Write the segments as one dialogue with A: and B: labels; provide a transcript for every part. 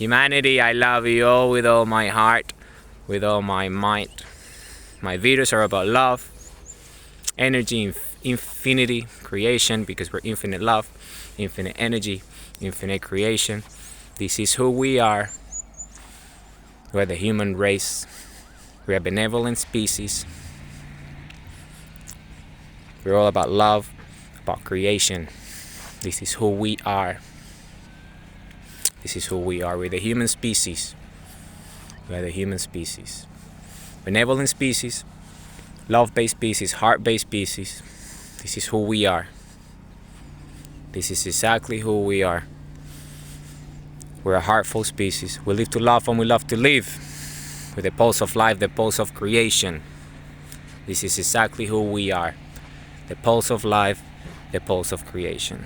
A: Humanity, I love you all with all my heart, with all my might. My videos are about love, energy, infinity, creation, because we're infinite love, infinite energy, infinite creation. This is who we are. We're the human race. We're a benevolent species. We're all about love, about creation. This is who we are. This is who we are. We're the human species. We're the human species. Benevolent species, love-based species, heart-based species. This is who we are. This is exactly who we are. We're a heartful species. We live to love and we love to live. With the pulse of life, the pulse of creation. This is exactly who we are. The pulse of life, the pulse of creation.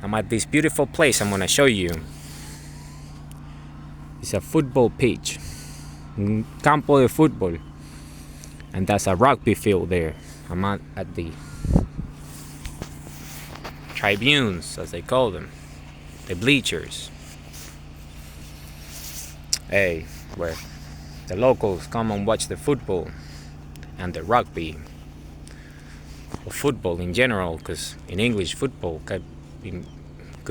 A: I'm at this beautiful place I'm going to show you. It's a football pitch. Campo de fútbol. And that's a rugby field there. I'm at the tribunes, as they call them. The bleachers. Hey, where the locals come and watch the football and the rugby. Or football in general, because in English football could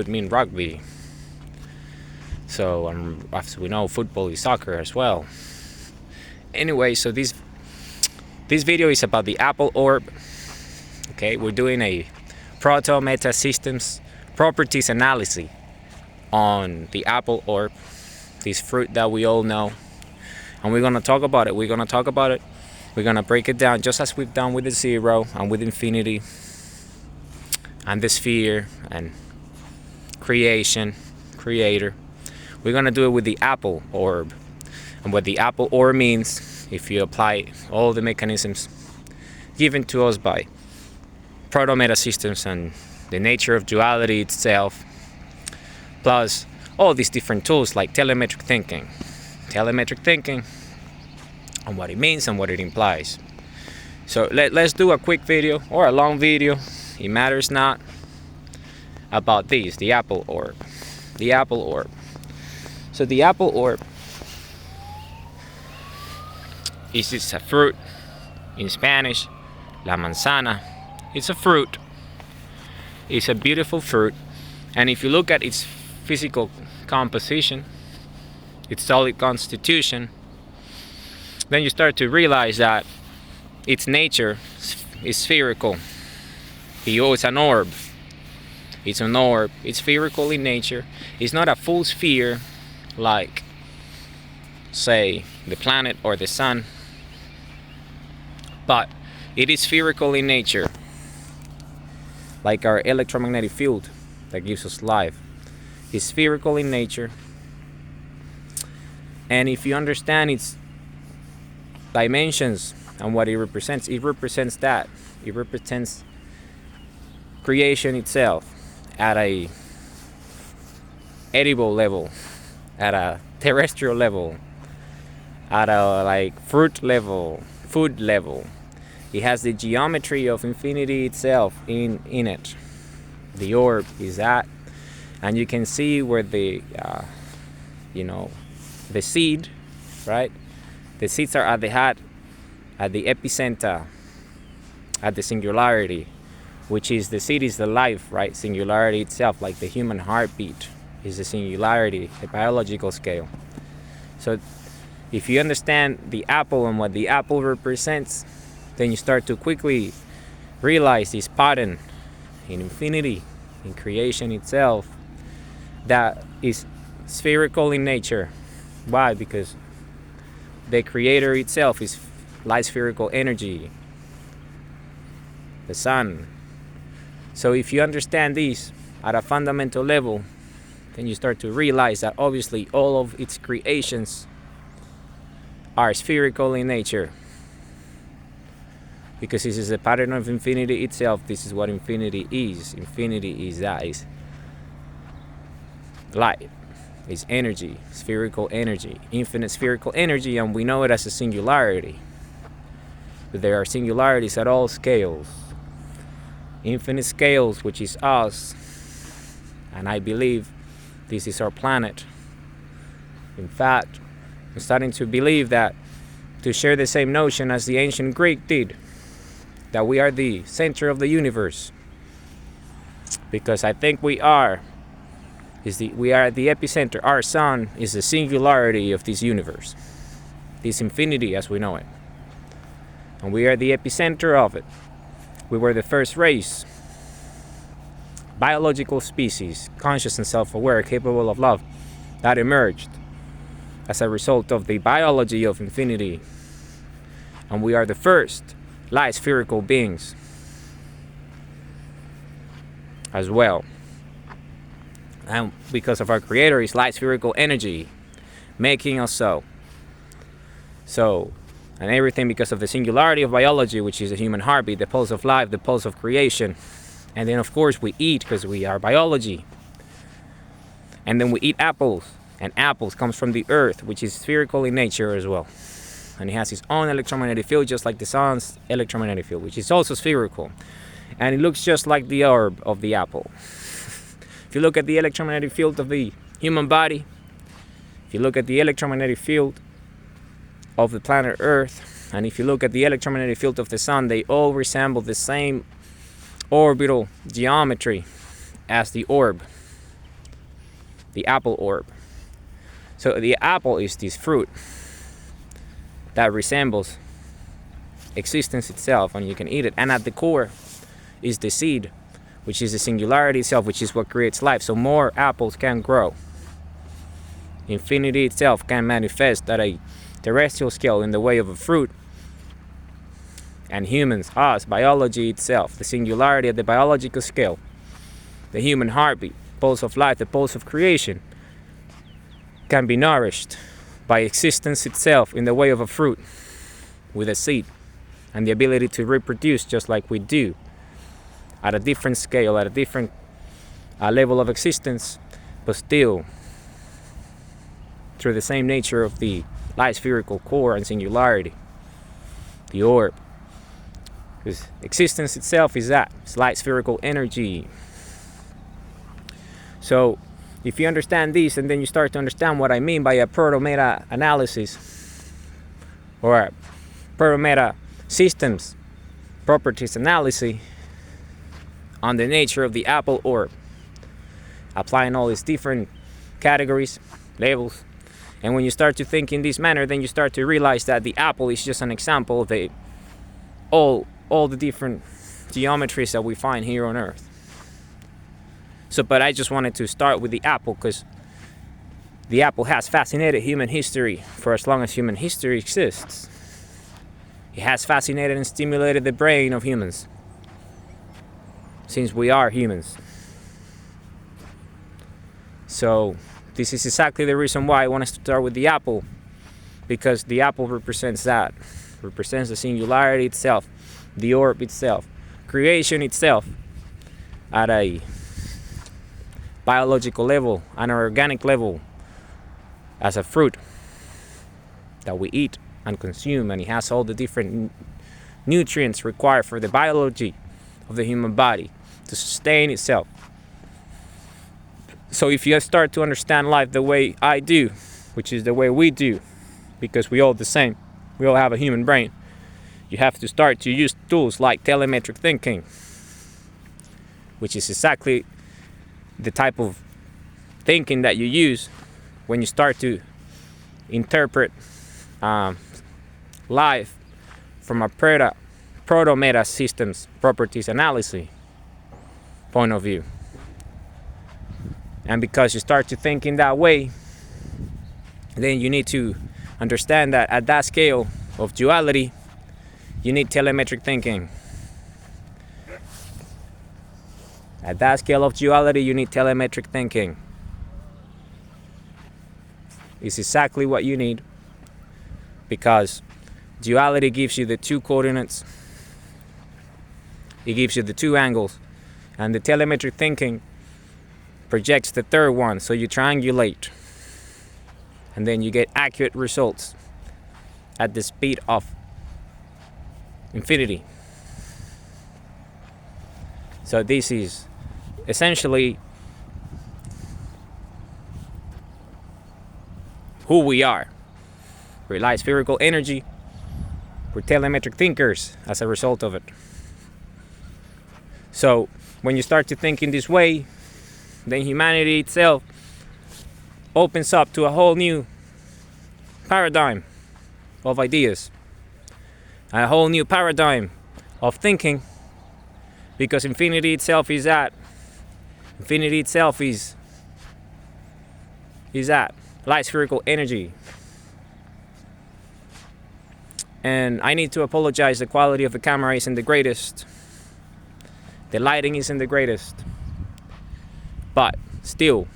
A: mean rugby. So as we know, football is soccer as well. Anyway, so this video is about the Apple orb. Okay, we're doing a proto-meta systems properties analysis on the Apple orb, this fruit that we all know, and we're gonna talk about it. We're gonna break it down just as we've done with the zero and with infinity and the sphere and creation, creator. We're gonna do it with the Apple orb. And what the Apple orb means, if you apply all the mechanisms given to us by proto-meta systems and the nature of duality itself, plus all these different tools like telemetric thinking, and what it means and what it implies. So let's do a quick video or a long video, it matters not, about this, the Apple orb. The Apple orb. So the Apple orb is just a fruit. In Spanish, la manzana. It's a fruit. It's a beautiful fruit. And if you look at its physical composition, its solid constitution, then you start to realize that its nature is spherical. It's an orb. It's an orb. It's spherical in nature. It's not a full sphere like, say, the planet or the sun, but it is spherical in nature, like our electromagnetic field that gives us life. It's spherical in nature, and if you understand its dimensions and what it represents that. It represents creation itself at a edible level, at a terrestrial level, at a fruit level, food level. It has the geometry of infinity itself in it. The orb is that, and you can see where the the seed, right? The seeds are at the heart, at the epicenter, at the singularity, which is the seed is the life, right? Singularity itself, like the human heartbeat is the singularity, the biological scale. So if you understand the apple and what the apple represents, then you start to quickly realize this pattern in infinity, in creation itself, that is spherical in nature. Why? Because the creator itself is light spherical energy, the sun. So if you understand this at a fundamental level, then you start to realize that obviously all of its creations are spherical in nature, because this is a pattern of infinity itself. This is what infinity is. Infinity is that, is light, is energy, spherical energy, infinite spherical energy, and we know it as a singularity. But there are singularities at all scales, infinite scales, which is us, and I believe this is our planet, In fact, I'm starting to believe that, to share the same notion as the ancient Greek did, that we are the center of the universe. Because I think we are at the epicenter. Our sun is the singularity of this universe, this infinity as we know it. And we are the epicenter of it. We were the first race, biological species, conscious and self-aware, capable of love, that emerged as a result of the biology of infinity. And we are the first light spherical beings as well. And because of our creator is light spherical energy, making us so. And everything because of the singularity of biology, which is the human heartbeat, the pulse of life, the pulse of creation. And then of course we eat because we are biology. And then we eat apples. And apples comes from the earth, which is spherical in nature as well. And it has its own electromagnetic field, just like the sun's electromagnetic field, which is also spherical. And it looks just like the orb of the apple. If you look at the electromagnetic field of the human body, if you look at the electromagnetic field of the planet Earth, and if you look at the electromagnetic field of the sun, they all resemble the same orbital geometry as the orb, the apple orb. So the apple is this fruit that resembles existence itself, and you can eat it. And at the core is the seed, which is the singularity itself, which is what creates life. So more apples can grow. Infinity itself can manifest at a terrestrial scale in the way of a fruit. And humans, us, biology itself, the singularity at the biological scale, the human heartbeat, pulse of life, the pulse of creation, can be nourished by existence itself in the way of a fruit with a seed and the ability to reproduce just like we do at a different scale, at a different level of existence, but still through the same nature of the light spherical core and singularity, the orb. Because existence itself is that, it's light spherical energy. So if you understand this, and then you start to understand what I mean by a proto-meta analysis or a proto-meta systems properties analysis on the nature of the apple orb, applying all these different categories, labels, and when you start to think in this manner, then you start to realize that the apple is just an example of all the different geometries that we find here on Earth. So, but I just wanted to start with the apple because the apple has fascinated human history for as long as human history exists. It has fascinated and stimulated the brain of humans since we are humans. So this is exactly the reason why I want us to start with the apple, because the apple represents that, represents the singularity itself, the orb itself, creation itself at a biological level, an organic level, as a fruit that we eat and consume, and it has all the different nutrients required for the biology of the human body to sustain itself. So if you start to understand life the way I do, which is the way we do, because we all the same, we all have a human brain, you have to start to use tools like telemetric thinking, which is exactly the type of thinking that you use when you start to interpret life from a proto-meta systems properties analysis point of view. And because you start to think in that way, then you need to understand that at that scale of duality, you need telemetric thinking. At that scale of duality, you need telemetric thinking. It's exactly what you need, because duality gives you the two coordinates, it gives you the two angles, and the telemetric thinking projects the third one, so you triangulate, and then you get accurate results at the speed of infinity. So this is essentially who we are. We're light spherical energy. We're telemetric thinkers as a result of it. So when you start to think in this way, then humanity itself opens up to a whole new paradigm of ideas, a whole new paradigm of thinking, because infinity itself is that. Infinity itself is that light spherical energy. And I need to apologize, the quality of the camera isn't the greatest. The lighting isn't the greatest. But still,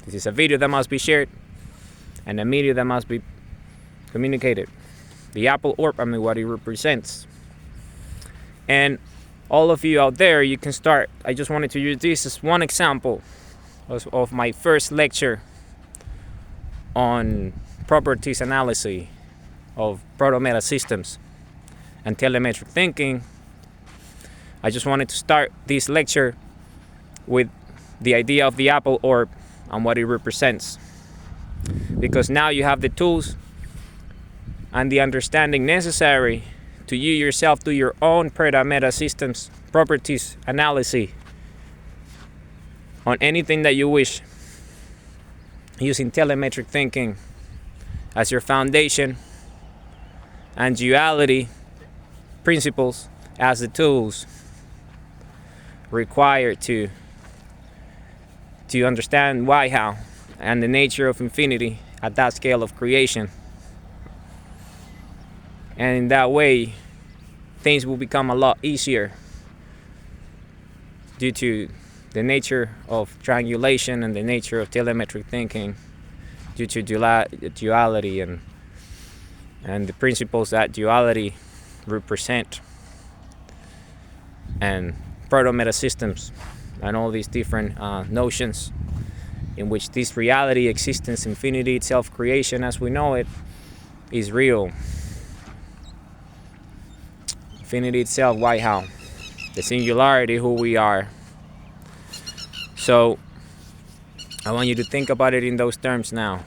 A: this is a video that must be shared and a media that must be communicated. The Apple orb, I mean, what it represents. And all of you out there, you can start. I just wanted to use this as one example of my first lecture on properties analysis of proto-meta systems and telemetric thinking. I just wanted to start this lecture with the idea of the Apple orb and what it represents, because now you have the tools and the understanding necessary to you yourself do your own proto-meta systems properties analysis on anything that you wish, using telemetric thinking as your foundation and duality principles as the tools required to understand why, how, and the nature of infinity at that scale of creation. And in that way, things will become a lot easier due to the nature of triangulation and the nature of telemetric thinking, due to duality and the principles that duality represent, and proto-meta systems, and all these different notions in which this reality, existence, infinity itself, creation as we know it, is real. Infinity itself, why, how, the singularity, who we are. So I want you to think about it in those terms now.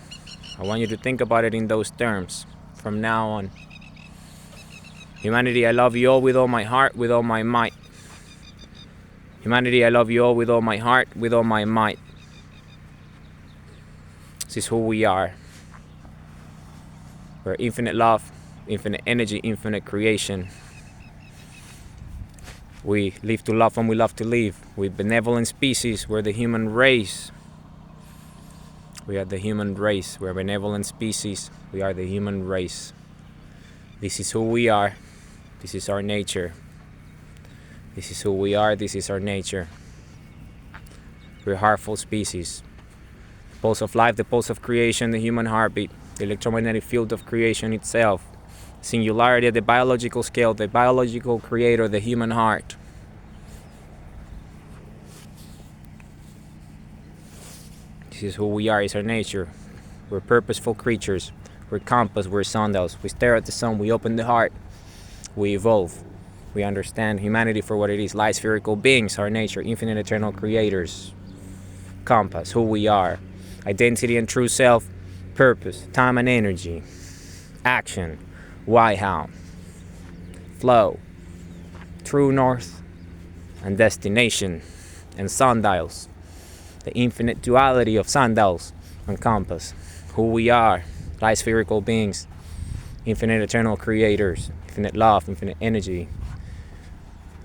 A: I want you to think about it in those terms from now on. Humanity, I love you all with all my heart, with all my might. Humanity, I love you all with all my heart, with all my might. This is who we are. We're infinite love, infinite energy, infinite creation. We live to love and we love to live. We're benevolent species. We're the human race. We are the human race. We're a benevolent species. We are the human race. This is who we are. This is our nature. This is who we are. This is our nature. We're a heartful species. The pulse of life, the pulse of creation, the human heartbeat, the electromagnetic field of creation itself, singularity at the biological scale, the biological creator, the human heart. This is who we are, is our nature. We're purposeful creatures. We're compass, we're sundials. We stare at the sun, we open the heart, we evolve. We understand humanity for what it is, light spherical beings, our nature, infinite eternal creators. Compass, who we are. Identity and true self, purpose, time and energy, action, why, how, flow, true north and destination, and sundials, the infinite duality of sundials and compass, who we are, light spherical beings, infinite eternal creators, infinite love, infinite energy,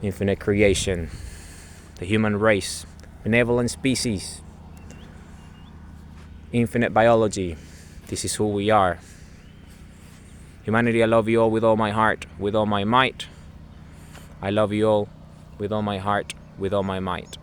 A: infinite creation, the human race, benevolent species, infinite biology. This is who we are. Humanity, I love you all with all my heart, with all my might. I love you all with all my heart, with all my might.